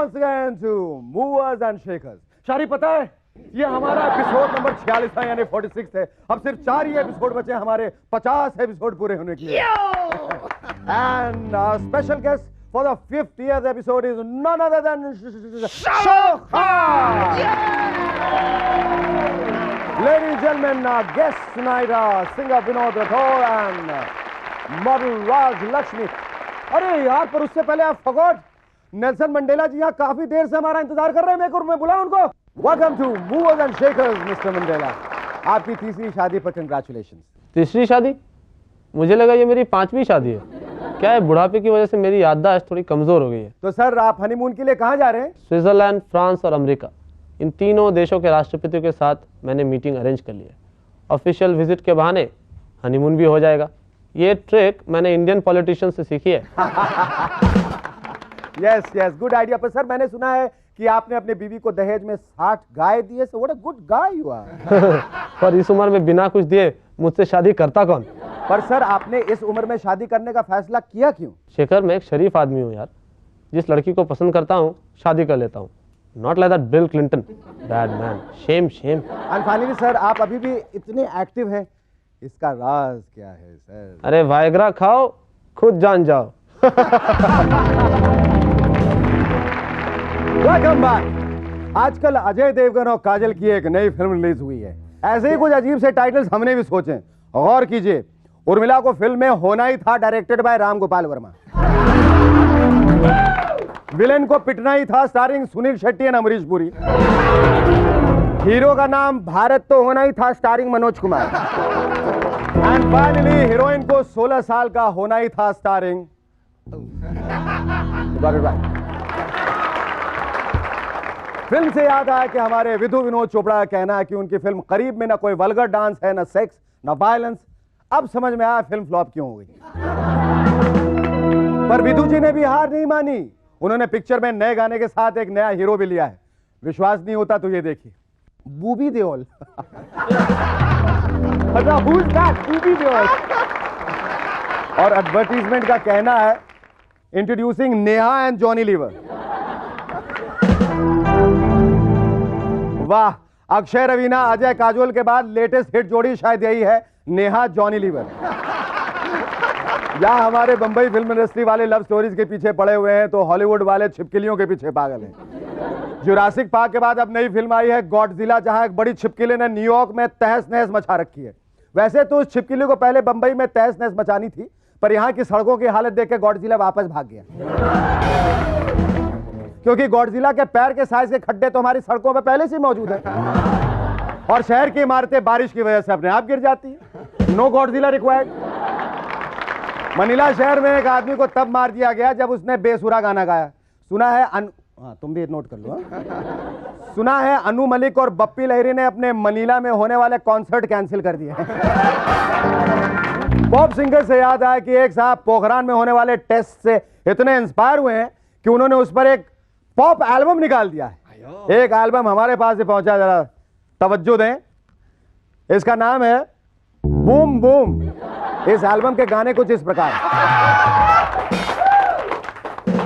once again to Movers and Shakers. शारी पता है ये हमारा एपिसोड नंबर 46 है यानी 46 है। अब सिर्फ 4 ही एपिसोड बचे हमारे 50 एपिसोड पूरे होने के लिए। And our special guest for the 50th episode is none other than Shahrukh Khan. Ladies and gentlemen, our guests tonight are singer Vinod Rathore and model Raj Lakshmi. अरे यार, पर उससे पहले आप फगोट नेल्सन मंडेला जी यहाँ काफी देर से हमारा इंतजार कर रहे हैं। मैं बुलाऊं उनको। Welcome to movers and shakers mister Mandela. आपकी तीसरी शादी पर कंग्रेचुलेशन। तीसरी शादी? मुझे लगा ये मेरी 5वीं शादी है। क्या है, बुढ़ापे की वजह से मेरी याददाश्त थोड़ी कमजोर हो गई है। तो सर, आप हनीमून के लिए कहाँ जा रहे हैं? स्विट्जरलैंड, फ्रांस और अमेरिका, इन तीनों देशों के राष्ट्रपतियों के साथ मैंने मीटिंग अरेंज कर ली है। ऑफिशियल विजिट के बहाने हनीमून भी हो जाएगा। ये ट्रिक मैंने इंडियन पॉलिटिशियन से सीखी है। Yes, good idea. पर सर, मैंने सुना है कि आपने अपने बीवी को दहेज में 60 गाय दिए। So what a good guy you are. पर इस उम्र में बिना कुछ दिए मुझसे शादी करता कौन? पर सर, आपने इस उम्र में शादी करने का फैसला किया क्यों? शेखर, मैं एक शरीफ आदमी हूँ यार। जिस लड़की को पसंद करता हूँ शादी कर लेता हूँ। Not like that Bill Clinton, bad man. Shame. And finally sir, आप अभी भी इतने एक्टिव हैं, इसका राज क्या है सर? अरे वायग्रा खाओ, खुद जान जाओ। Welcome back. आजकल अजय देवगन और काजल की एक नई फिल्म रिलीज हुई है। ऐसे ही कुछ अजीब से टाइटल्स हमने भी सोचे। गौर कीजिए, उर्मिला को फिल्म में होना ही था, directed by Ram Gopal Verma. Villain को पिटना ही था, starring Sunil Shetty and Amrish Puri. Hero का नाम भारत तो होना ही था, starring Manoj Kumar. And finally heroine को 16 साल का होना ही था, स्टारिंग फिल्म से याद आया कि हमारे विधु विनोद चोपड़ा का कहना है कि उनकी फिल्म करीब में ना कोई वल्गर डांस है, ना सेक्स, ना वायलेंस। अब समझ में आया फिल्म फ्लॉप क्यों हो गई। पर विधु जी ने भी हार नहीं मानी। उन्होंने पिक्चर में नए गाने के साथ एक नया हीरो भी लिया है। विश्वास नहीं होता तो ये देखिए, बूबी देओल। बूबी देओल। और एडवर्टीजमेंट का कहना है, इंट्रोड्यूसिंग नेहा एंड जॉनी लीवर। वाह, अक्षय रवीना, अजय काजोल के बाद लेटेस्ट हिट जोड़ी शायद यही है, नेहा जॉनी लीवर। या हमारे बंबई फिल्म इंडस्ट्री वाले लव स्टोरीज के पीछे पड़े हुए हैं तो हॉलीवुड वाले छिपकलियों के पीछे पागल हैं। जुरासिक पार्क के बाद अब नई फिल्म आई है गॉडजिला, जहां एक बड़ी छिपकली ने न्यूयॉर्क में तहस नहस मचा रखी है। वैसे तो उस छिपकली को पहले बंबई में तहस नहस मचानी थी, पर यहां की सड़कों की हालत देख के गॉडजिला वापस भाग गया। क्योंकि गॉडजिला के पैर के साइज के खड्डे तो हमारी सड़कों पर पहले से मौजूद हैं और शहर की इमारतें बारिश की वजह से अपने आप गिर जाती है। No Godzilla required. मनीला शहर में एक आदमी को तब मार दिया गया जब उसने बेसुरा गाना गाया। सुना है तुम भी नोट कर लो। सुना है अनु मलिक और बप्पी लहरी ने अपने मनीला में होने वाले कॉन्सर्ट कैंसिल कर दिए। पॉप सिंगर से याद आया कि एक साहब पोखरान में होने वाले टेस्ट से इतने इंस्पायर हुए हैं कि उन्होंने उस पर एक पॉप एल्बम निकाल दिया है। एक एल्बम हमारे पास से पहुंचा, जरा तवज्जो दें। इसका नाम है बूम बूम। इस एल्बम के गाने कुछ इस प्रकार,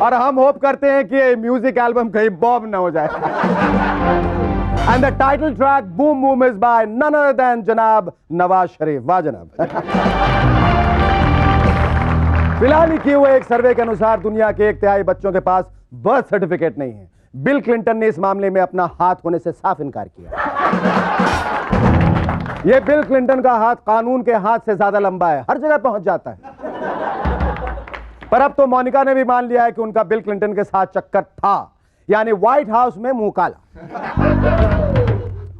और हम होप करते हैं कि ये म्यूजिक एल्बम कहीं बॉब ना हो जाए। And the title track boom boom is by none other than जनाब नवाज शरीफ। वाह जनाब। फिलहाल ही किए हुए एक सर्वे के अनुसार दुनिया के 1/3 बच्चों के पास बर्थ सर्टिफिकेट नहीं है। बिल क्लिंटन ने इस मामले में अपना हाथ होने से साफ इनकार किया। यह बिल क्लिंटन का हाथ कानून के हाथ से ज्यादा लंबा है, हर जगह पहुंच जाता है। पर अब तो मोनिका ने भी मान लिया है कि उनका बिल क्लिंटन के साथ चक्कर था, यानी व्हाइट हाउस में मुंह काला।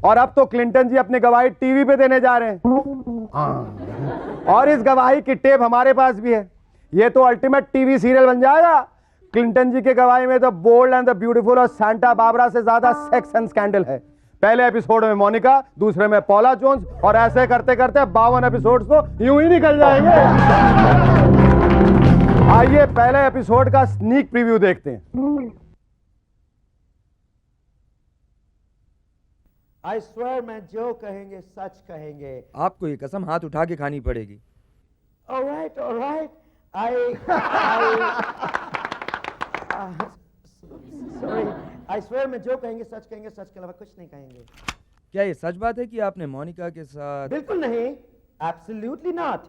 और अब तो क्लिंटन जी अपनी गवाही टीवी पे देने जा रहे हैं। और इस गवाही की टेप हमारे पास भी है। यह तो अल्टीमेट टीवी सीरियल बन जाएगा। क्लिंटन जी की गवाही में तो बोल्ड एंड द ब्यूटीफुल और सांता बाबरा से ज्यादा सेक्स एंड स्कैंडल है। पहले एपिसोड में मोनिका, दूसरे में पॉला जोन्स, और ऐसे करते करते 52 एपिसोड्स तो यूं ही निकल जाएंगे। आइए पहले एपिसोड का स्नीक प्रीव्यू देखते हैं। I swear मैं जो कहेंगे सच कहेंगे। आपको ये कसम हाथ उठा के खानी पड़ेगी। All right. Sorry I swear मैं जो कहेंगे सच कहेंगे, सच के अलावा कुछ नहीं कहेंगे। क्या ये सच बात है कि आपने मोनिका के साथ? बिल्कुल नहीं, एब्सोल्युटली नॉट।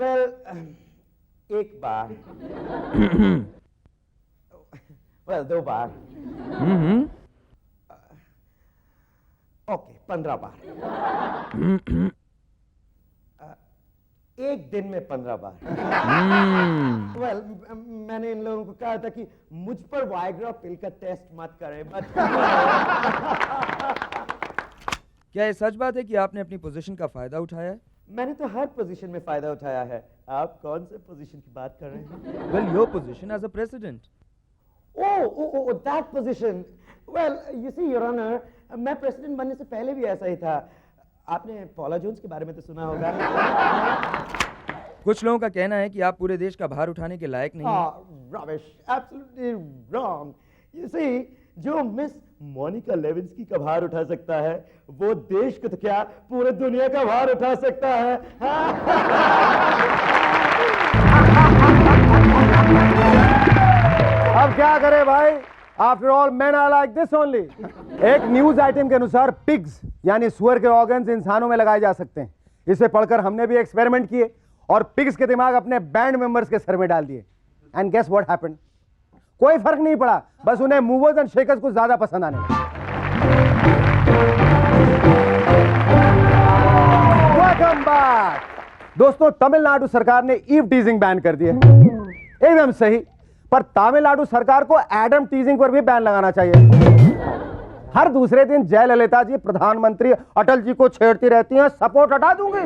वेल एक बार वेल 2 बार, ओके 15 बार, एक दिन में 15 बार। वेल मैंने इन लोगों को कहा था कि मुझ पर वाइग्रा पिल का टेस्ट मत करें, बट क्या ये सच बात है कि आपने अपनी पोजीशन का फायदा उठाया है? मैंने तो हर पोजीशन में फायदा उठाया है। आप कौन से पोजीशन की बात कर रहे हैं? Well your position as a president. Oh, that position. Well, you see, Your Honor, मैं प्रेसिडेंट बनने से पहले भी ऐसा ही था। आपने पॉला जोन्स के बारे में तो सुना होगा। कुछ लोगों का कहना है कि आप पूरे देश का भार उठाने के लायक नहीं हैं। Rubbish, absolutely wrong. You see, जो मिस मोनिका लेविंस्की का भार उठा सकता है, वो देश को तो क्या पूरे दुनिया का भार उठा सकता है। अब क्या करें भाई, after all man are like this only. एक न्यूज आइटम के अनुसार पिग्स यानी सुअर के ऑर्गन्स इंसानों में लगाए जा सकते हैं। इसे पढ़कर हमने भी एक्सपेरिमेंट किए और पिग्स के दिमाग अपने बैंड मेंबर्स के सर में डाल दिए। And guess what happened? कोई फर्क नहीं पड़ा, बस उन्हें मूवर्स एंड शेकर्स को ज्यादा पसंद आने लगा। वेलकम बैक दोस्तों। तमिलनाडु सरकार ने ईव टीजिंग बैन कर दी है। एकदम सही, पर तमिलनाडु सरकार को एडम टीजिंग पर भी बैन लगाना चाहिए। हर दूसरे दिन जयललिता जी प्रधानमंत्री अटल जी को छेड़ती रहती हैं, सपोर्ट हटा दूंगी।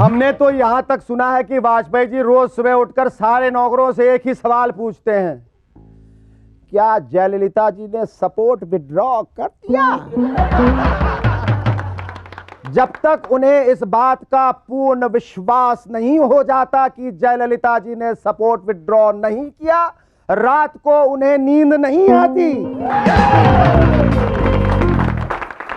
हमने तो यहां तक सुना है कि वाजपेयी जी रोज सुबह उठकर सारे नौकरों से एक ही सवाल पूछते हैं, क्या जयललिता जी ने सपोर्ट विड्रॉ कर दिया? जब तक उन्हें इस बात का पूर्ण विश्वास नहीं हो जाता कि जयललिता जी ने सपोर्ट विड्रॉ नहीं किया, रात को उन्हें नींद नहीं आती।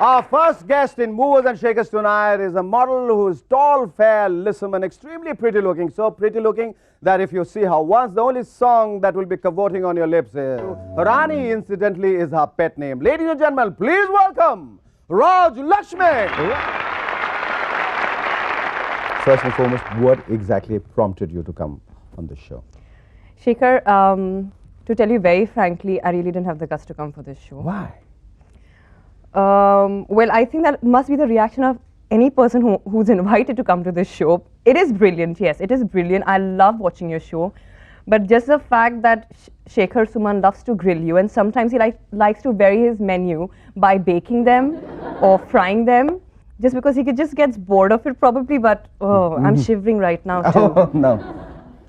Our first guest in Movers and Shakers tonight is a model who is tall, fair, lissom, and extremely pretty looking. So pretty looking that if you see her once, the only song that will be cavorting on your lips is Rani, incidentally, is her pet name. Ladies and gentlemen, please welcome Raj Lakshmi. First and foremost, what exactly prompted you to come on the show? Shekhar, to tell you very frankly, I really didn't have the guts to come for this show. Why? Well, I think that must be the reaction of any person who's invited to come to this show. It is brilliant, yes, it is brilliant. I love watching your show. But just the fact that Shekhar Suman loves to grill you, and sometimes he likes to vary his menu by baking them or frying them, just because he just gets bored of it probably, but oh, I'm shivering right now too. Oh, no.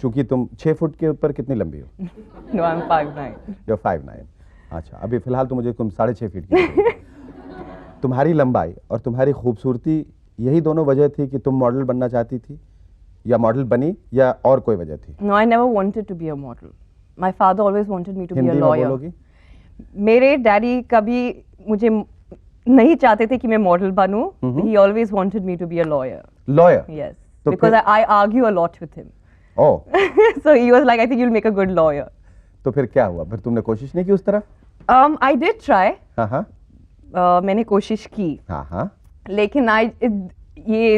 चूंकि तुम 6 foot के ऊपर कितनी लंबी हो? No, I'm 5'9". You're 5'9". अच्छा, अभी फिलहाल तो मुझे तुम 6.5 फीट की हो। तुम्हारी लंबाई और तुम्हारी खूबसूरती यही दोनों वजह थी कि तुम मॉडल बनना चाहती थी, या मॉडल बनी, या और कोई वजह थी? No, I never wanted to be a model. My father always wanted me to be a Hindi में lawyer. बोलोगी? मेरे डैडी कभी मुझे नहीं चाहते थे कि मैं model बनूं. He always wanted me to be a lawyer. Lawyer? Yes. तो Because फिर- I argue a lot with him. Oh, So he was like, I think you'll make a good lawyer. तो फिर क्या हुआ? फिर तुमने कोशिश नहीं की उस तरफ? I did try. हाँ हाँ मैंने कोशिश की. हाँ हाँ लेकिन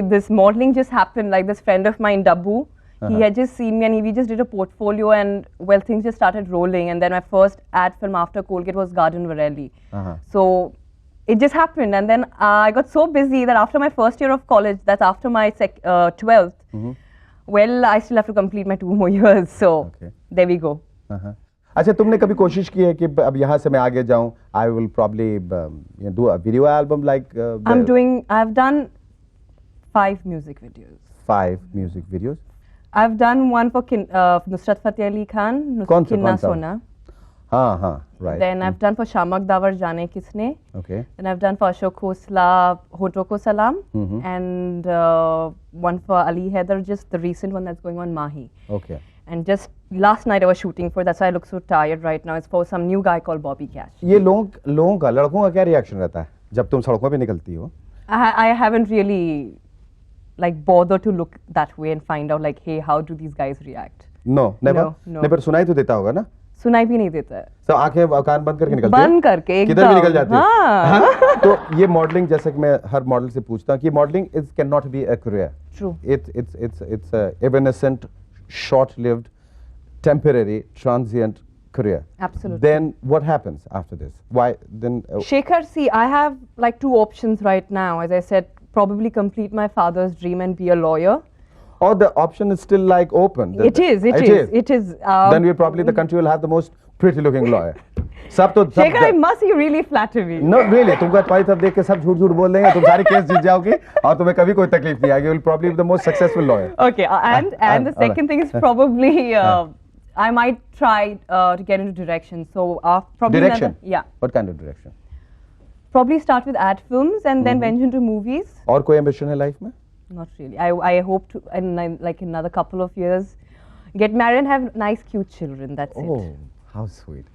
this modeling just happened. Like this friend of mine, Dabbu, he had just seen me and we just did a portfolio, and well, things just started rolling. And then my first ad film after Colgate was Garden Varelli. हाँ। So it just happened, and then I got so busy that after my first year of college, that's after my 12th, well, I still have to complete my 2 more years. So Okay. there we go. हाँ। अच्छा, तुमने कभी कोशिश की है कि अब यहाँ से मैं आगे जाऊँ? I will probably do a video album like I've done 5 music videos. 5 music videos. I've done one for Nusrat Fateh Ali Khan, कौन सा? Kinna Sona. हाँ हाँ, right. Then I've done for Shamak Dawar Jaane Kisne. Okay. Then I've done for Ashok Khosla, Hoto Ko Salam. And one for Ali Haider, just the recent one that's going on, Mahi. Okay. And just last night I was shooting for, that's why I look so tired right now. It's for some new guy called Bobby Cash. ये लोगों का, लड़कों का क्या reaction रहता है जब तुम सड़कों पे निकलती हो? I haven't really like bothered to look that way and find out like, hey, how do these guys react? No, never. No. नहीं, पर सुनाई तो देता होगा ना? सुनाई भी नहीं देता है, तो आंखें कान बंद करके निकलती है? बंद करके किधर भी एकदम। निकल जाती है? हाँ। तो ये मॉडलिंग, जैसे कि मैं हर मॉडल से पूछता हूँ कि modelling is can not be a career, True. it's a evanescent, short-lived, temporary, transient career. Absolutely. Then what happens after this? Why then? Shekhar, see, I have like two options right now. As I said, probably complete my father's dream and be a lawyer. Or the option is still like open. It is. Then we probably the country will have the most pretty-looking lawyer. सब तो Shekhar, I must you really flatter me. No, really, तुमको तुम्हारी तरफ देख के सब झूठ झूठ बोल देंगे, तुम सारी केस जीत जाओगी और तुम्हें कभी कोई तकलीफ नहीं आएगी. You will probably be the most successful lawyer. Okay, and the second thing is probably I might try to get into direction. So probably Direction? another, yeah, What kind of direction? probably start with ad films and then venture into movies. और कोई ambition है life में? Not really. I hope to like in another couple of years get married and have nice cute children. That's Oh, it. how sweet.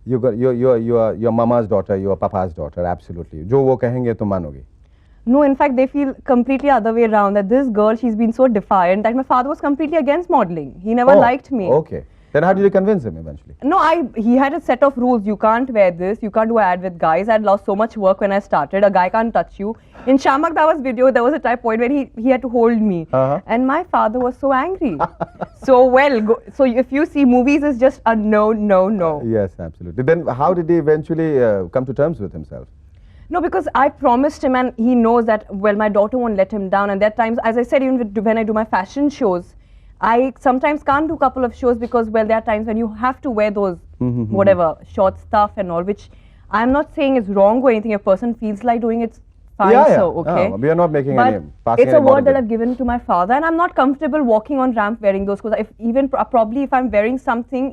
You got your mama's daughter, your papa's daughter, absolutely. जो वो कहेंगे तुम मानोगी. No, in fact, they feel completely other way around. That this girl, she's been so defiant that my father was completely against modeling. He never liked me. Okay. Then how did you convince him eventually? No, he had a set of rules. You can't wear this. You can't do an ad with guys. I'd lost so much work when I started. A guy can't touch you. In Shamak Dawa's video, there was a point where he had to hold me. And my father was so angry. So if you see movies is just a no, no, no. Yes, absolutely. Then how did he eventually come to terms with himself? No, because I promised him and he knows that, well, my daughter won't let him down. And there are times, as I said, even when I do my fashion shows, I sometimes can't do a couple of shows because, well, there are times when you have to wear those whatever short stuff and all, which I'm not saying is wrong or anything. If a person feels like doing it, fine. Yeah, So okay. We are not making But any passing it's a any word that moral I've given to my father, and I'm not comfortable walking on ramp wearing those clothes. If even probably if I'm wearing something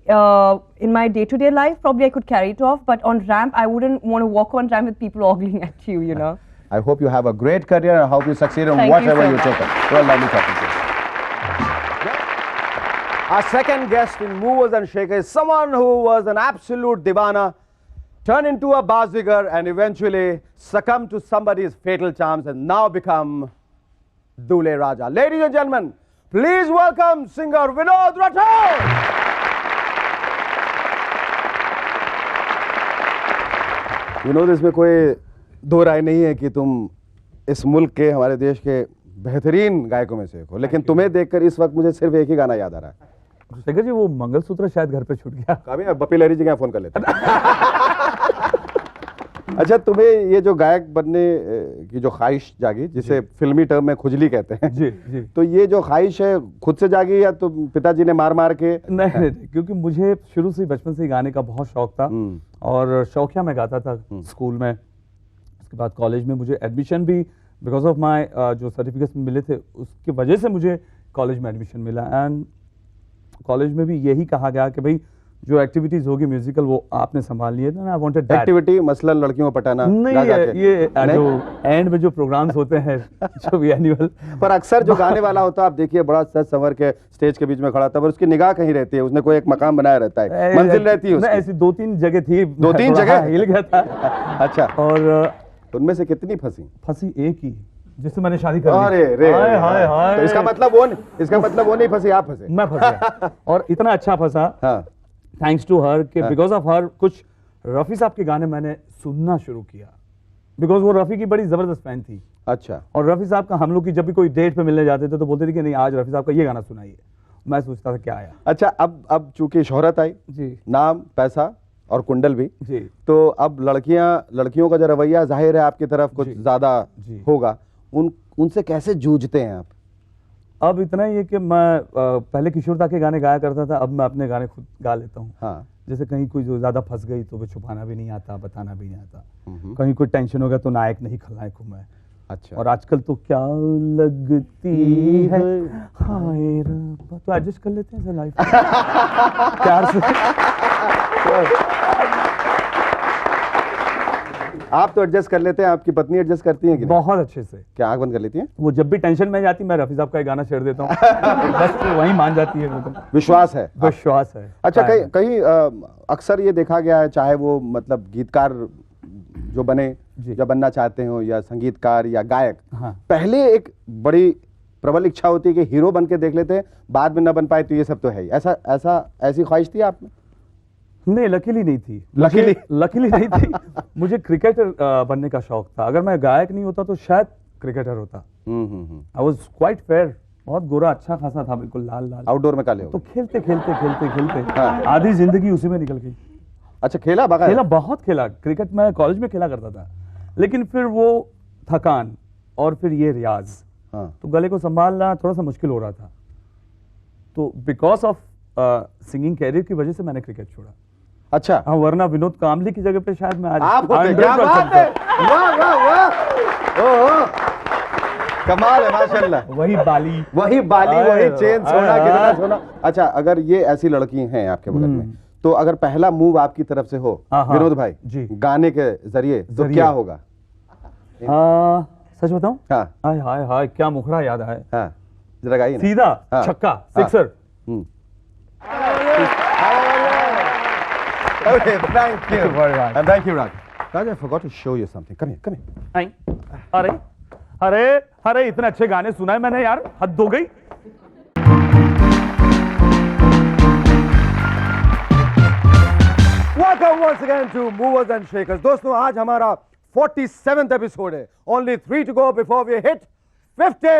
in my day-to-day life, probably I could carry it off. But on ramp, I wouldn't want to walk on ramp with people ogling at you. You know. I hope you have a great career. I hope you succeed in Thank you whatever so you much. take up. Well, lovely talking to you. Our second guest in Movers and Shakers is someone who was an absolute divana, turned into a bazigar and eventually succumbed to somebody's fatal charms and now become Dule Raja. Ladies and gentlemen, please welcome singer Vinod Rathod. Vinod, इसमें कोई दो राय नहीं है कि तुम इस मुल्क के, हमारे देश के बेहतरीन गायकों में से एक हो, लेकिन तुम्हें देखकर इस वक्त मुझे सिर्फ एक ही गाना याद आ रहा है. शेखर जी, वो मंगलसूत्र शायद घर पे छूट गया. कभी बप्पी लहरी जी का फोन कर लेते हैं. अच्छा, तुम्हें ये जो गायक बनने की जो ख्वाहिश जागी, जिसे फिल्मी टर्म में खुजली कहते हैं, जी जी, तो ये जो ख्वाहिश है खुद से जागी या तो पिताजी ने मार मार के? नहीं, क्योंकि मुझे शुरू से बचपन से गाने का बहुत शौक था और शौकिया में गाता था स्कूल में. उसके बाद कॉलेज में मुझे एडमिशन भी बिकॉज ऑफ माई जो सर्टिफिकेट्स मिले थे उसकी वजह से मुझे कॉलेज में एडमिशन मिला. एंड कॉलेज में भी यही कहा गया कि भाई जो एक्टिविटीज होगी म्यूजिकल वो आपने संभाल लिए. आई वांटेड दैट एक्टिविटी, मसलन लड़कियों को पटाना? नहीं, ये जो एंड में जो प्रोग्राम्स होते हैं जो भी एनुअल. पर अक्सर जो गाने वाला होता है, आप देखिए बड़ा सच संवर के स्टेज के बीच में खड़ा था, पर उसकी निगाह कहीं रहती है, उसने कोई एक मकाम बनाया रहता है, मंजिल रहती है उसकी. ऐसी 2-3 जगह थी. 2-3 जगह हिल गया था. अच्छा, और उनमें से कितनी फंसी? एक ही जिससे मैंने शादी कर ली. अरे रे, हाय हाय हाय. तो इसका मतलब वो नहीं फंसी, आप फंसे. मैं फंस गया और इतना अच्छा फंसा थैंक्स टू हर कि बिकॉज ऑफ हर कुछ रफ़ी साहब के गाने मैंने सुनना शुरू किया बिकॉज वो रफ़ी की बड़ी ज़बरदस्त फैन थी. अच्छा. और रफ़ी साहब का हम लोग की जब भी कोई डेट पे मिलने जाते थे तो बोलते थे कि नहीं आज रफ़ी साहब का ये गाना सुनाइए. मैं सोचता था क्या आया. अच्छा, अब चूंकि शोहरत आई जी, नाम, पैसा और कुंडल भी जी, तो अब लड़कियों का जो रवैया जाहिर है आपकी तरफ कुछ ज्यादा होगा. उनसे कैसे जूझते हैं आप? अब इतना ही है कि मैं पहले किशोरदा के गाने गाया करता था, अब मैं अपने गाने खुद गा लेता हूँ. हाँ. जैसे कहीं कोई जो ज्यादा फंस गई तो वो छुपाना भी नहीं आता, बताना भी नहीं आता. कहीं कोई टेंशन हो गया तो नायक नहीं खलनायक हूँ मैं. अच्छा. और आजकल तो क्या लगती है हाय रब्बा, तो एडजस्ट कर लेते हैं लाइफ प्यार से. आप तो एडजस्ट कर लेते हैं, आपकी पत्नी एडजस्ट करती है कि नहीं? बहुत अच्छे से. क्या आंख बंद कर लेती है? वो जब भी टेंशन में जाती मैं रफ़ी साहब का एक गाना छेड़ देता हूँ बस तो वहीं मान जाती है. विश्वास है? विश्वास है. अच्छा, कहीं अक्सर ये देखा गया है, चाहे वो मतलब गीतकार जो बने या बनना चाहते हो या संगीतकार या गायक, पहले एक बड़ी प्रबल इच्छा होती है कि हीरो बन के देख लेते हैं, बाद में न बन पाए तो ये सब तो है ही. ऐसी ख्वाहिश थी आप में? नहीं, लकीली नहीं थी। Luckily? लकीली नहीं थी। मुझे क्रिकेटर बनने का शौक था। अगर मैं गायक नहीं होता तो शायद क्रिकेटर होता। आई वॉज क्वाइट फेयर, बहुत गोरा अच्छा खासा था, बिल्कुल लाल लाल। आउटडोर में काले हो तो गए। खेलते खेलते खेलते खेलते हाँ। आधी जिंदगी उसी में निकल गई। अच्छा, खेला बगा खेला, बहुत खेला क्रिकेट। मैं कॉलेज में खेला करता था, लेकिन फिर वो थकान और फिर ये रियाज, हाँ। तो गले को संभालना थोड़ा सा मुश्किल हो रहा था। तो बिकॉज ऑफ सिंगिंग कैरियर की वजह से मैंने क्रिकेट छोड़ा। अच्छा, हाँ, वरना विनोद कामली की जगह पे शायद मैं आज आप होते। 100% क्या बात है, वाह वाह वाह, ओहो, कमाल है माशाल्लाह। वही बाली, वही बाली, आए, वही चेन, सोना आए, कितना आए। सोना। अच्छा, अगर ये ऐसी लड़की हैं आपके बगल में, तो अगर पहला मूव आपकी तरफ से हो हाँ, हाँ, विनोद भाई जी। गाने के जरिए, तो जरिए। क्या होगा? सच बताऊं? हाँ हाय हाय हाय, क्या मुखड़ा याद आए। हाँ, जरा गाइए ना। सीधा हाँ, छक्का, हाँ। Sixer. Okay, thank you. Very nice. And thank you, Raj. Raj, I forgot to show you something. Come here, come here. आई। अरे अरे अरे, इतने अच्छे गाने सुनाए मैंने यार, हद हो गई। Welcome once again to Movers and Shakers. दोस्तों, आज हमारा 47th एपिसोड है. Only 3 to go before we hit 50.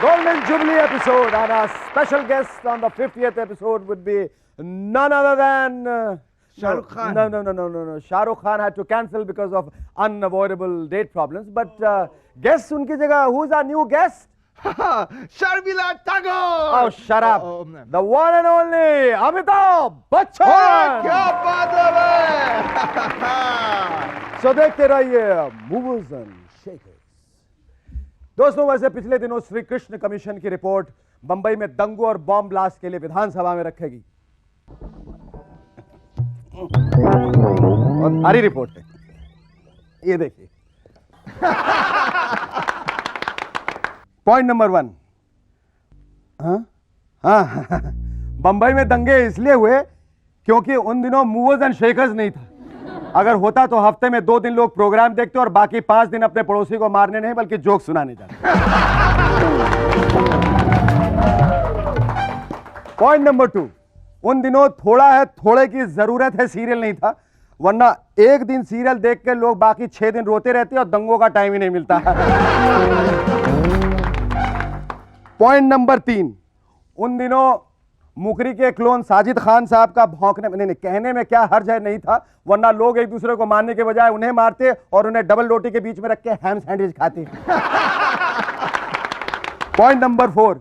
Golden Jubilee episode, and our special guest on the 50th episode would be none other than Shah Rukh Khan. No. Shah Rukh Khan had to cancel because of unavoidable date problems. But guest उनकी जगह, who's our new guest? Sharmila Tagore. Oh, shut up. Oh, man. The one and only Amitabh Bachchan. क्या बात है भाई? So देखते रहिए movers and shakers. दोस्तों, वैसे पिछले दिनों श्री कृष्ण कमीशन की रिपोर्ट बंबई में दंगों और बॉम्ब ब्लास्ट के लिए विधानसभा में रखेगी। और भारी रिपोर्ट है, ये देखिए। पॉइंट नंबर 1, हाँ, बंबई में दंगे इसलिए हुए क्योंकि उन दिनों मूवर्स एंड शेकर्स नहीं था। अगर होता तो हफ्ते में 2 दिन लोग प्रोग्राम देखते और बाकी 5 दिन अपने पड़ोसी को मारने नहीं बल्कि जोक सुनाने जाते। पॉइंट नंबर 2, उन दिनों थोड़ा है थोड़े की जरूरत है सीरियल नहीं था, वरना एक दिन सीरियल देख के लोग बाकी 6 दिन रोते रहते और दंगों का टाइम ही नहीं मिलता। पॉइंट नंबर 3, उन दिनों मुकरी के क्लोन साजिद खान साहब का भौंकने नहीं, कहने में क्या हर्ज है नहीं था, वरना लोग एक दूसरे को मारने के बजाय उन्हें मारते और उन्हें डबल रोटी के बीच में रख के हैम सैंडविच खाते। पॉइंट नंबर 4,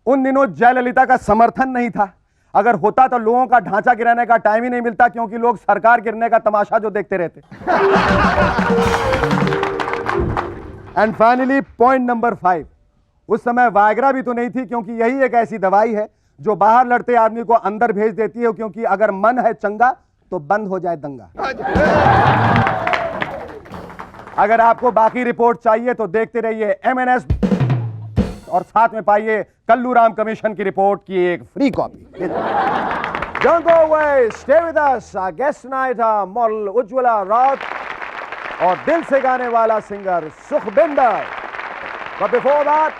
उन दिनों जयललिता का समर्थन नहीं था। अगर होता तो लोगों का ढांचा गिराने का टाइम ही नहीं मिलता, क्योंकि लोग सरकार गिरने का तमाशा जो देखते रहते। एंड फाइनली पॉइंट नंबर 5, उस समय वायग्रा भी तो नहीं थी, क्योंकि यही एक ऐसी दवाई है जो बाहर लड़ते आदमी को अंदर भेज देती है, क्योंकि अगर मन है चंगा तो बंद हो जाए दंगा। अगर आपको बाकी रिपोर्ट चाहिए तो देखते रहिए MNS और साथ में पाइए कल्लूराम कमीशन की रिपोर्ट की एक free copy. Don't go away, stay with us. Our guest tonight are model Ujjwala Raut और दिल से गाने वाला singer Sukhbinder. But before that,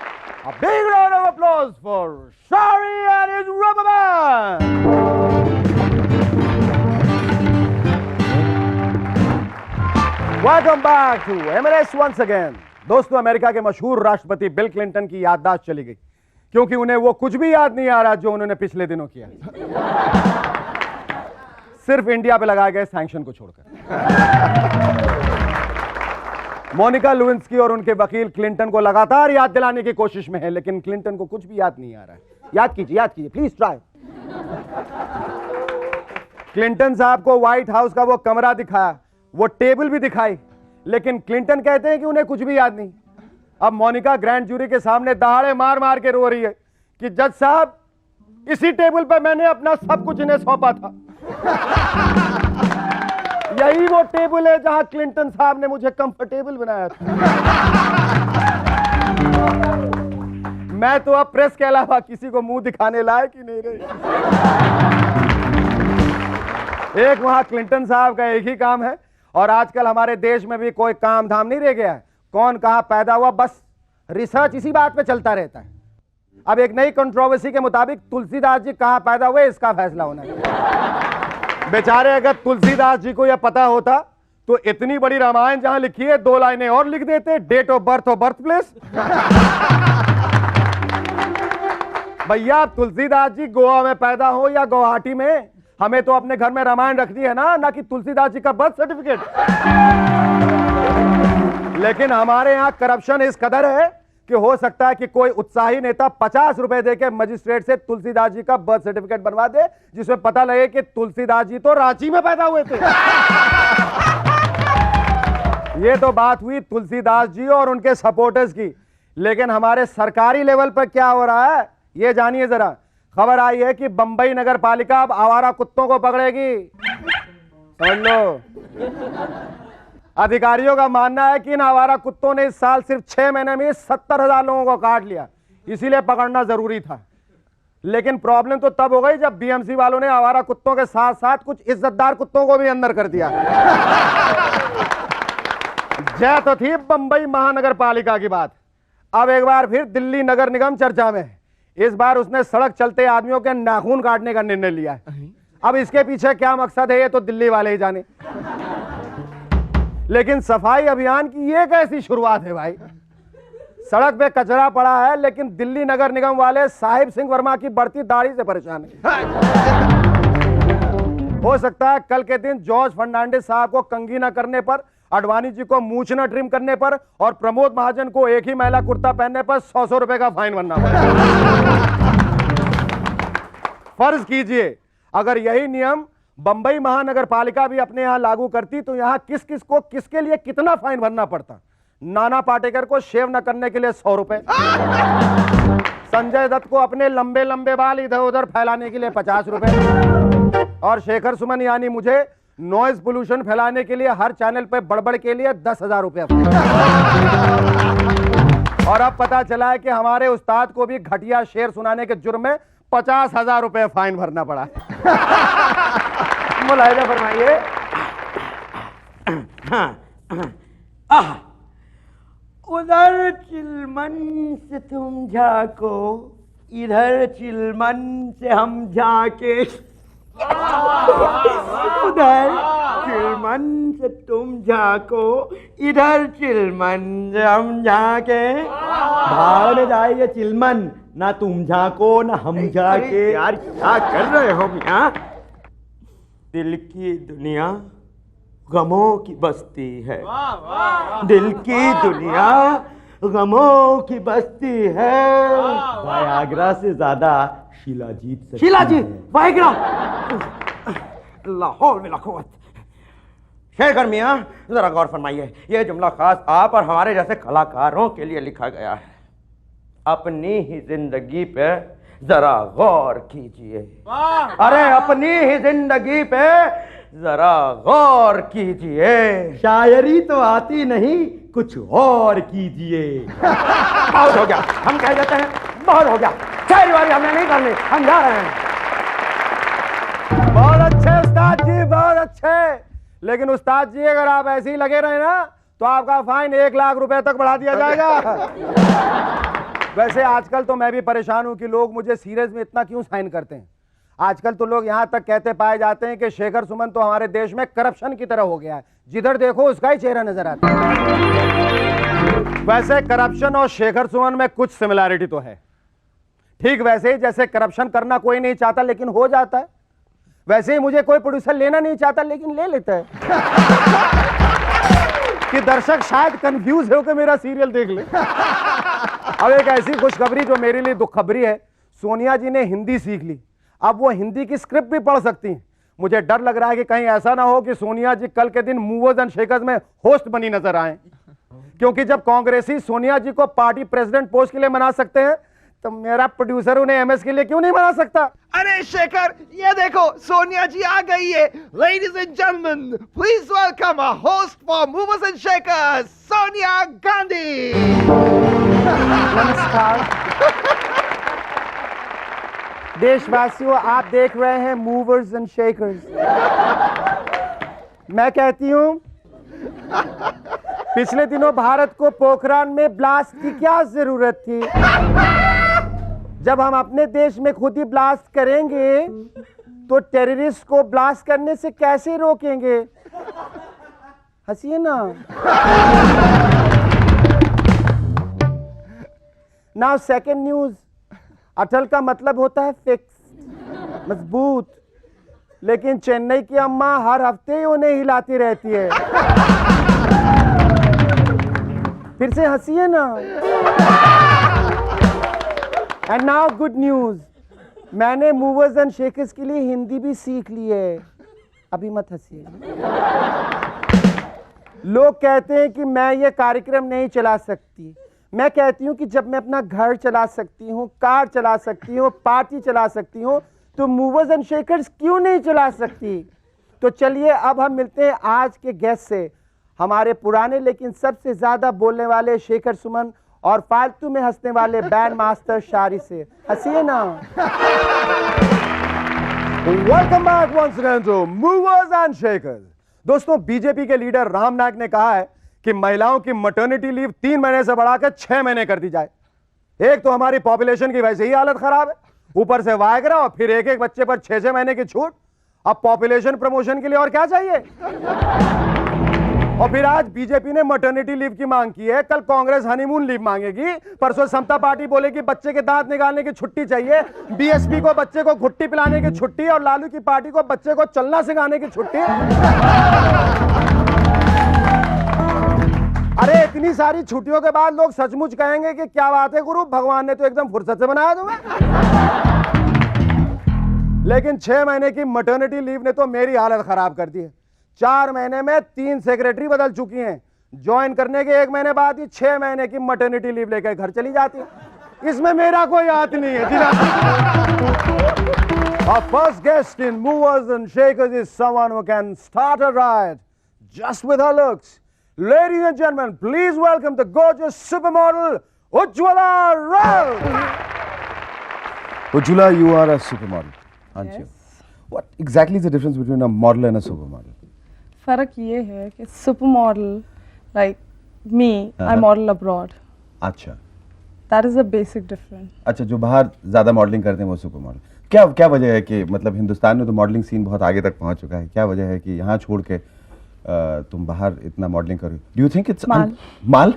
a big round of applause for Shari and his rubber band. Welcome back to MLS once again. दोस्तों, America के मशहूर राष्ट्रपति bill Clinton की याददाश्त चली गई, क्योंकि उन्हें वो कुछ भी याद नहीं आ रहा जो उन्होंने पिछले दिनों किया, सिर्फ इंडिया पे लगाए गए सैंक्शन को छोड़कर। मोनिका लुइंस्की और उनके वकील क्लिंटन को लगातार याद दिलाने की कोशिश में है, लेकिन क्लिंटन को कुछ भी याद नहीं आ रहा है। याद कीजिए, प्लीज ट्राई। क्लिंटन साहब को व्हाइट हाउस का वो कमरा दिखाया, वो टेबल भी दिखाई, लेकिन क्लिंटन कहते हैं कि उन्हें कुछ भी याद नहीं। अब मोनिका ग्रैंड जूरी के सामने दहाड़े मार मार के रो रही है कि जज साहब, इसी टेबल पर मैंने अपना सब कुछ इन्हें सौंपा था। यही वो टेबल है जहां क्लिंटन साहब ने मुझे कंफर्टेबल बनाया था। मैं तो अब प्रेस के अलावा किसी को मुंह दिखाने लायक ही नहीं रही। एक वहां क्लिंटन साहब का एक ही काम है, और आजकल हमारे देश में भी कोई काम धाम नहीं रह गया है। कौन कहां पैदा हुआ, बस रिसर्च इसी बात पे चलता रहता है। अब एक नई कंट्रोवर्सी के मुताबिक तुलसीदास जी कहाँ पैदा हुए इसका फैसला होना है। बेचारे अगर तुलसीदास जी को यह पता होता तो इतनी बड़ी रामायण जहां लिखी है 2 लाइनें और लिख देते, डेट ऑफ बर्थ और बर्थ प्लेस। भैया तुलसीदास जी गोवा में पैदा हो या गुवाहाटी में, हमें तो अपने घर में रामायण रखनी है ना कि तुलसीदास जी का बर्थ सर्टिफिकेट। लेकिन हमारे यहां करप्शन इस कदर है कि हो सकता है कि कोई उत्साही नेता 50 रुपए देके मजिस्ट्रेट से तुलसीदास जी का बर्थ सर्टिफिकेट बनवा दे, जिसमें पता लगे कि तुलसीदास जी तो रांची में पैदा हुए थे। ये तो बात हुई तुलसीदास जी और उनके सपोर्टर्स की, लेकिन हमारे सरकारी लेवल पर क्या हो रहा है ये जानिए जरा। खबर आई है कि बंबई नगर पालिका अब आवारा कुत्तों को पकड़ेगी। समझ लो, अधिकारियों का मानना है कि इन आवारा कुत्तों ने इस साल सिर्फ 6 महीने में 70,000 लोगों को काट लिया, इसीलिए पकड़ना जरूरी था। लेकिन प्रॉब्लम तो तब हो गई जब बीएमसी वालों ने आवारा कुत्तों के साथ साथ कुछ इज्जतदार कुत्तों को भी अंदर कर दिया। जय तो थी बंबई महानगर पालिका की बात, अब एक बार फिर दिल्ली नगर निगम चर्चा में। इस बार उसने सड़क चलते आदमियों के नाखून काटने का निर्णय लिया है। अब इसके पीछे क्या मकसद है ये तो दिल्ली वाले ही जाने। लेकिन सफाई अभियान की ये कैसी शुरुआत है भाई। सड़क पे कचरा पड़ा है लेकिन दिल्ली नगर निगम वाले साहिब सिंह वर्मा की बढ़ती दाढ़ी से परेशान है। हो सकता है कल के दिन जॉर्ज फर्नांडिस साहब को कंघी न करने पर, अडवाणी जी को मूंछ न ट्रिम करने पर और प्रमोद महाजन को एक ही महिला कुर्ता पहनने पर 100 रुपए का फाइन भरना पड़े। फर्ज कीजिए अगर यही नियम बंबई महानगर पालिका भी अपने यहां लागू करती तो यहां किस किस को किसके लिए कितना फाइन भरना पड़ता। नाना पाटेकर को शेव न करने के लिए 100 रुपए, संजय दत्त को अपने लंबे लंबे बाल इधर उधर फैलाने के लिए 50 रुपए, और शेखर सुमन यानी मुझे नॉइज पोल्यूशन फैलाने के लिए हर चैनल पे बड़बड़ के लिए 10,000 रुपए। और अब पता चला है कि हमारे उस्ताद को भी घटिया शेर सुनाने के जुर्म में 50,000 रुपए फाइन भरना पड़ा। मुलाहिजा फरमाइए। उधर चिलमन से तुम झाको, इधर चिलमन से हम झाके। उधर चिलमन से तुम झाको, इधर चिलमन से हम झाके। भाग जाइए चिलमन, ना तुम झाको ना हम झाके। यार क्या कर रहे हो मियां? दिल की दुनिया गमों की बस्ती है। दिल की दुनिया गमों की बस्ती है। वायाग्रा से ज्यादा शिलाजीत से। शिलाजीत वायाग्रा लाहौल में लाखों। शेखर मियां जरा गौर फरमाइए, यह जुमला खास आप और हमारे जैसे कलाकारों के लिए लिखा गया है। अपनी ही जिंदगी पे जरा गौर कीजिए। अरे अपनी ही जिंदगी पे जरा गौर कीजिए। शायरी तो आती नहीं, कुछ और कीजिए। बहुत हो गया, हम कह देते हैं बहुत हो गया। शायरी वारी हमने नहीं करनी, हम जा रहे हैं। बहुत अच्छे उस्ताद जी, बहुत अच्छे। लेकिन उस्ताद जी अगर आप ऐसे ही लगे रहे ना तो आपका फाइन 1 लाख रुपए तक बढ़ा दिया जाएगा। वैसे आजकल तो मैं भी परेशान हूं कि लोग मुझे सीरियस में इतना क्यों साइन करते हैं। आजकल तो लोग यहां तक कहते पाए जाते हैं कि शेखर सुमन तो हमारे देश में करप्शन की तरह हो गया है, जिधर देखो उसका ही चेहरा नजर आता है। वैसे करप्शन और शेखर सुमन में कुछ सिमिलैरिटी तो है। ठीक वैसे ही जैसे करप्शन करना कोई नहीं चाहता लेकिन हो जाता है, वैसे ही मुझे कोई प्रोड्यूसर लेना नहीं चाहता लेकिन ले लेता है। कि दर्शक शायद कंफ्यूज हो के मेरा सीरियल देख ले। अब एक ऐसी खुशखबरी जो मेरे लिए दुखखबरी है, सोनिया जी ने हिंदी सीख ली, अब वो हिंदी की स्क्रिप्ट भी पढ़ सकती हैं। मुझे डर लग रहा है कि कहीं ऐसा ना हो कि सोनिया जी कल के दिन मूवर्स एंड शेकर्स में होस्ट बनी नजर आए, क्योंकि जब कांग्रेसी सोनिया जी को पार्टी प्रेसिडेंट पोस्ट के लिए मना सकते हैं तो मेरा प्रोड्यूसर उन्हें एमएस के लिए क्यों नहीं मना सकता। अरे शेखर, ये देखो सोनिया जी आ गई है। Ladies and gentleman, please welcome a host for movers and shakers, Sonia Gandhi. नमस्कार देशवासियों, आप देख रहे हैं मूवर्स एंड शेकर्स। मैं कहती हूं पिछले दिनों भारत को पोखरान में ब्लास्ट की क्या जरूरत थी। जब हम अपने देश में खुद ही ब्लास्ट करेंगे तो टेररिस्ट को ब्लास्ट करने से कैसे रोकेंगे? हंसिए ना। Now second news. अटल का मतलब होता है फिक्स, मजबूत, लेकिन चेन्नई की अम्मा हर हफ्ते ही उन्हें हिलाती रहती है। फिर से हंसिए ना। एंड नाउ गुड न्यूज, मैंने मूवर्स एंड शेकर्स के लिए हिंदी भी सीख ली है। अभी मत हंसिए। लोग कहते हैं कि मैं ये कार्यक्रम नहीं चला सकती। मैं कहती हूँ कि जब मैं अपना घर चला सकती हूँ, कार चला सकती हूँ, पार्टी चला सकती हूँ, तो मूवर्स एंड शेकर्स क्यों नहीं चला सकती? तो चलिए अब हम मिलते हैं आज के गेस्ट से, हमारे पुराने लेकिन सबसे ज्यादा बोलने वाले शेखर सुमन और फालतू में हंसने वाले बैंड मास्टर शारी से। हंसिए ना। Welcome back once again to movers and shakers. दोस्तों, बीजेपी के लीडर राम नायक ने कहा है कि महिलाओं की मैटरनिटी लीव 3 महीने से बढ़ाकर 6 महीने कर दी जाए। एक तो हमारी पॉपुलेशन की वैसे ही हालत खराब है, ऊपर से वायग्रा और फिर एक एक बच्चे पर 6-6 महीने की छूट। अब पॉपुलेशन प्रमोशन के लिए और क्या चाहिए? और फिर आज बीजेपी ने मैटरनिटी लीव की मांग की है, कल कांग्रेस हनीमून लीव मांगेगी, परसों समता पार्टी बोलेगी बच्चे के दांत निकालने की छुट्टी चाहिए, बीएसपी को बच्चे को घुट्टी पिलाने की छुट्टी और लालू की पार्टी को बच्चे को चलना सिखाने की छुट्टी। अरे इतनी सारी छुट्टियों के बाद लोग सचमुच कहेंगे कि क्या बात है गुरु, भगवान ने तो एकदम फुर्सत से बनाया तुम्हें। लेकिन 6 महीने की मैटरनिटी लीव ने तो मेरी हालत खराब कर दी है। 4 महीने में 3 सेक्रेटरी बदल चुकी हैं। ज्वाइन करने के 1 महीने बाद ही 6 महीने की मैटरनिटी लीव लेकर घर चली जाती है। इसमें मेरा कोई हाथ नहीं है। Our first guest in Movers and Shakers is someone who can start a riot just with her looks. Ladies and gentlemen, please welcome the gorgeous supermodel Ujjwala Rao. Ujjwala, you are a supermodel, aren't you? What exactly is the difference between a model and a supermodel? फर्क ये है कि super model like me I model abroad. अच्छा, that is the basic difference. अच्छा, जो बाहर ज्यादा modelling करते हैं वो सुपर मॉडल। क्या वजह है कि मतलब हिंदुस्तान में तो मॉडलिंग सीन बहुत आगे तक पहुंच चुका है, क्या वजह है कि यहाँ छोड़ के तुम बाहर इतना मॉडलिंग करो? डू यू थिंक इट्स माल?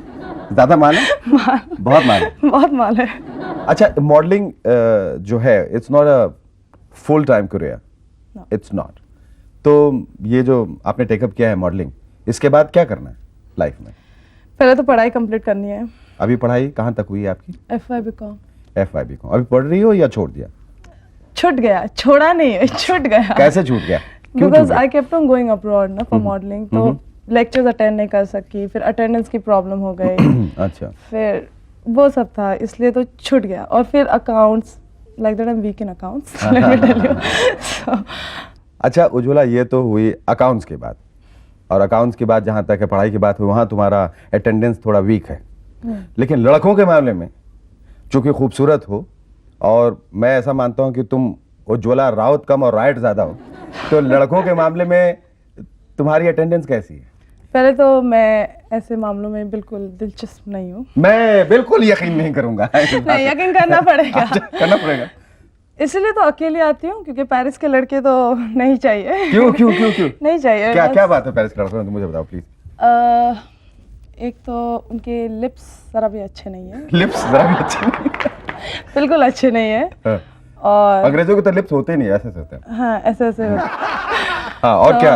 ज्यादा माल है? बहुत माल है। बहुत माल है। अच्छा, मॉडलिंग जो है it's not a full time career, it's not. तो ये जो आपने टेकअप किया है मॉडलिंग, इसके बाद क्या करना है लाइफ में? पहले तो पढ़ाई कंप्लीट करनी है। अभी पढ़ाई कहाँ तक हुई है आपकी? FY BCom। FY BCom अभी पढ़ रही हो या छोड़ दिया? छूट गया, छोड़ा नहीं है, छूट गया। कैसे छूट गया? Because I kept on going abroad ना फॉर मॉडलिंग, तो लेक्चर्स अटेंड नहीं कर सकी, फिर अटेंडेंस की प्रॉब्लम हो गई। अच्छा, फिर वो सब था, इसलिए तो छूट गया। और फिर accounts, like that I am weak in accounts, let me tell you. अच्छा उज्ज्वला, ये तो हुई अकाउंट्स की बात, और अकाउंट्स की बात जहाँ तक है, पढ़ाई की बात हुई, वहाँ तुम्हारा अटेंडेंस थोड़ा वीक है। लेकिन लड़कों के मामले में चूंकि खूबसूरत हो, और मैं ऐसा मानता हूँ कि तुम उज्ज्वला राउत कम और राइट ज्यादा हो, तो लड़कों के मामले में तुम्हारी अटेंडेंस कैसी है? पहले तो मैं ऐसे मामलों में बिल्कुल दिलचस्प नहीं हूँ। मैं बिल्कुल यकीन नहीं करूंगा। नहीं, यकीन करना पड़ेगा। करना पड़ेगा। इसलिए तो अकेले आती हूँ, क्योंकि पेरिस के लड़के तो नहीं चाहिए। क्यों क्यों क्यों क्यों? नहीं चाहिए। क्या क्या बात है पेरिस के लड़कों में, मुझे बताओ प्लीज। एक तो उनके लिप्स जरा भी अच्छे नहीं है। लिप्स जरा भी अच्छे नहीं? बिल्कुल अच्छे नहीं है। हाँ। और अंग्रेजों के तो लिप्स होते नहीं, ऐसे होते हैं। हाँ, ऐसे ऐसे होते। हाँ, और क्या?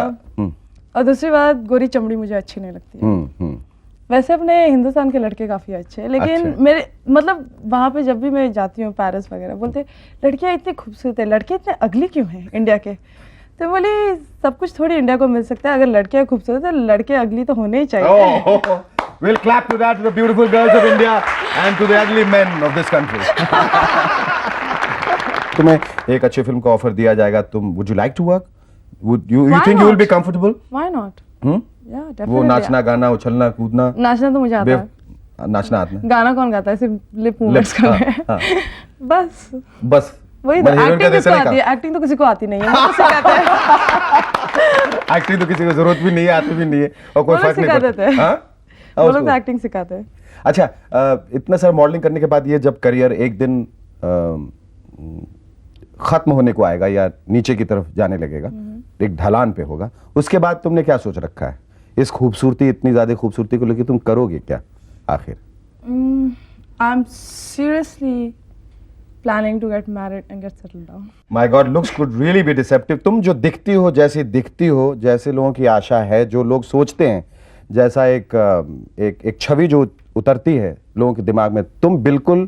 और दूसरी बात, गोरी चमड़ी मुझे अच्छी नहीं लगती। वैसे अपने हिंदुस्तान के लड़के काफी अच्छे हैं, लेकिन अच्छा। मेरे मतलब वहाँ पे जब भी मैं जाती हूँ पेरिस वगैरह, बोलते लड़कियाँ इतनी खूबसूरत है, लड़के इतने अगली क्यों हैं इंडिया के? तो बोली सब कुछ थोड़ी इंडिया को मिल सकता है, अगर लड़कियाँ खूबसूरत है, लड़के अगली तो होने ही चाहिए। We'll clap to that, to the beautiful girls of India and to the ugly men of this country. तुम्हें एक अच्छी फिल्म का ऑफर दिया जाएगा, तुम would you like to work? Would you Why think you will not? be comfortable? Why not? Hmm? Yeah, वो definitely. नाचना गाना उछलना कूदना, नाचना तो मुझे आता है। नाचना आता है? गाना कौन गाता है? सिर्फ लिप मूवमेंट्स करने हैं। हाँ। बस बस वही तो, मतलब हीरोइन का एक्टिंग जैसे किसको नहीं आती है? एक्टिंग तो किसी को आती नहीं है, वो तो सिखाते हैं। कहा। एक्टिंग तो किसी को जरूरत भी नहीं है, आती भी नहीं है, और कोई वो लोग फर्क नहीं सिखा पड़ता। देते हैं। हाँ? वो लोग उसको- तो एक्टिंग सिखाते हैं। अच्छा, इतना सारा मॉडलिंग करने के बाद ये जब करियर एक दिन खत्म होने को आएगा या नीचे की तरफ जाने लगेगा, एक ढलान पे होगा, उसके बाद तुमने क्या सोच रखा है? इस खूबसूरती, इतनी ज्यादा खूबसूरती को लेकर तुम करोगे क्या आखिर? I'm seriously planning to get married and get settled down. My God, looks could really be deceptive. तुम जो दिखती हो, जैसे दिखती हो, जैसे लोगों की आशा है, जो लोग सोचते हैं, जैसा एक छवि जो उतरती है लोगों के दिमाग में, तुम बिल्कुल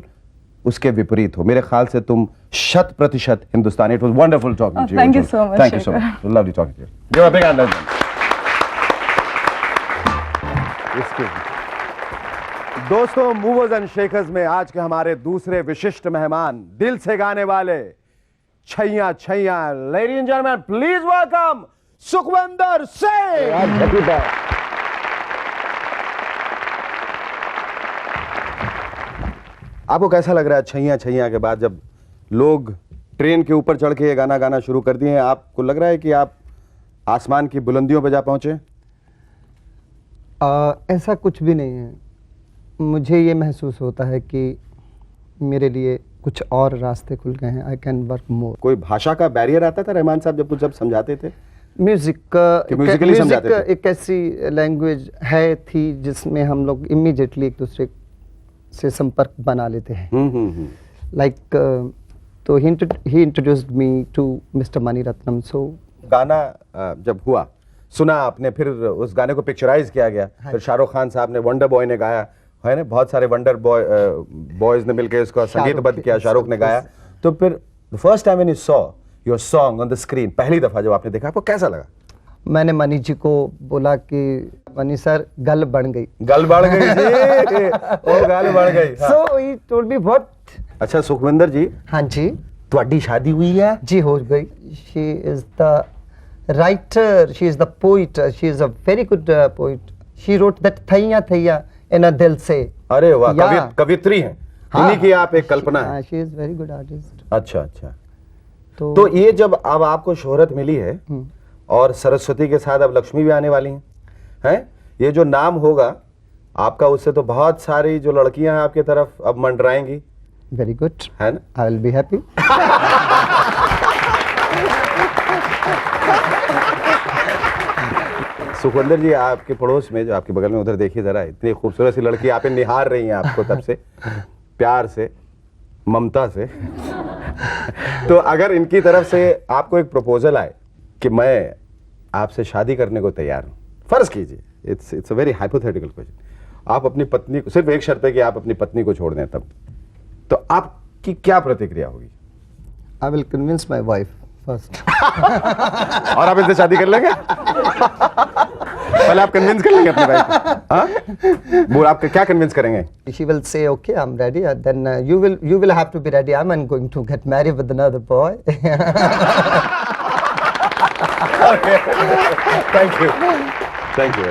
उसके विपरीत हो। मेरे ख्याल से तुम 100% हिंदुस्तानी। It was wonderful talking to you. Thank you so much, Thank you so much. Lovely talking to you. Give a big hand. दोस्तों, मूवर्स एंड शेकर्स में आज के हमारे दूसरे विशिष्ट मेहमान, दिल से गाने वाले Chaiyya Chaiyya, ladies and gentleman, please welcome Sukhwinder Singh. आपको कैसा लग रहा है छैया छैया के बाद, जब लोग ट्रेन के ऊपर चढ़ के ये गाना गाना शुरू कर दिए हैं, आपको लग रहा है कि आप आसमान की बुलंदियों पर जा पहुंचे? ऐसा कुछ भी नहीं है। मुझे ये महसूस होता है कि मेरे लिए कुछ और रास्ते खुल गए हैं। I can work more. कोई भाषा का बैरियर आता था रहमान साहब जब समझाते थे? म्यूजिक एक ऐसी लैंग्वेज है थी जिसमें हम लोग इमीडिएटली एक दूसरे से संपर्क बना लेते हैं। लाइक तो ही introduced me to mister Mani Ratnam. सो गाना जब हुआ, सुना आपने, फिर उस गाने को पिक्चराइज किया गया, फिर शाहरुख खान साहब ने, वंडर बॉय ने गाया है ना, बहुत सारे वंडर बॉयज ने मिलकर इसको संगीतबद्ध किया, शाहरुख ने गाया। तो फिर first time when you saw your song on the screen, पहली दफा जब आपने देखा, आपको कैसा लगा? मैंने मणि जी को बोला कि मणि सर गल बढ़ गई। गल बढ़ गई जी। ओ गल बढ़ गई। सो ही टोल्ड मी व्हाट। अच्छा सुखविंदर जी। हाँ जी। ਤੁਹਾਡੀ शादी हुई है? जी हो गई। She is the writer, she is the poet, she is a very good poet. She wrote that थैया थैया इन अ दिल से। अरे वाह, कवित्री हैं। इन्हीं की आप एक कल्पना है। She is very good artist. अच्छा अच्छा। तो ये जब अब आपको शोहरत मिली है और सरस्वती के साथ अब लक्ष्मी भी आने वाली हैं, ये जो नाम होगा आपका, उससे तो बहुत सारी जो लड़कियां हैं आपकी तरफ अब मंडराएंगी। वेरी गुड है ना? I will be happy. Sukhwinder ji, आपके पड़ोस में, जो आपके बगल में, उधर देखिए जरा, इतनी खूबसूरत सी लड़की आप निहार रही हैं आपको तब से, प्यार से, ममता से। तो अगर इनकी तरफ से आपको एक प्रपोजल आए कि मैं आपसे शादी करने को तैयार हूं, फर्ज कीजिए, it's a very hypothetical question, आप अपनी पत्नी को, सिर्फ एक शर्त है कि आप अपनी पत्नी को छोड़ दें, तब तो आपकी क्या प्रतिक्रिया होगी? I will convince my wife first. और आप इनसे शादी कर लेंगे? पहले आप कन्विंस कर लेंगे अपनी वाइफ को? हाँ, वो आप क्या कन्विंस करेंगे? She will say, okay, I'm ready. And then you will have to be ready. I'm not going to get married with another boy. Okay. Thank you. Thank you.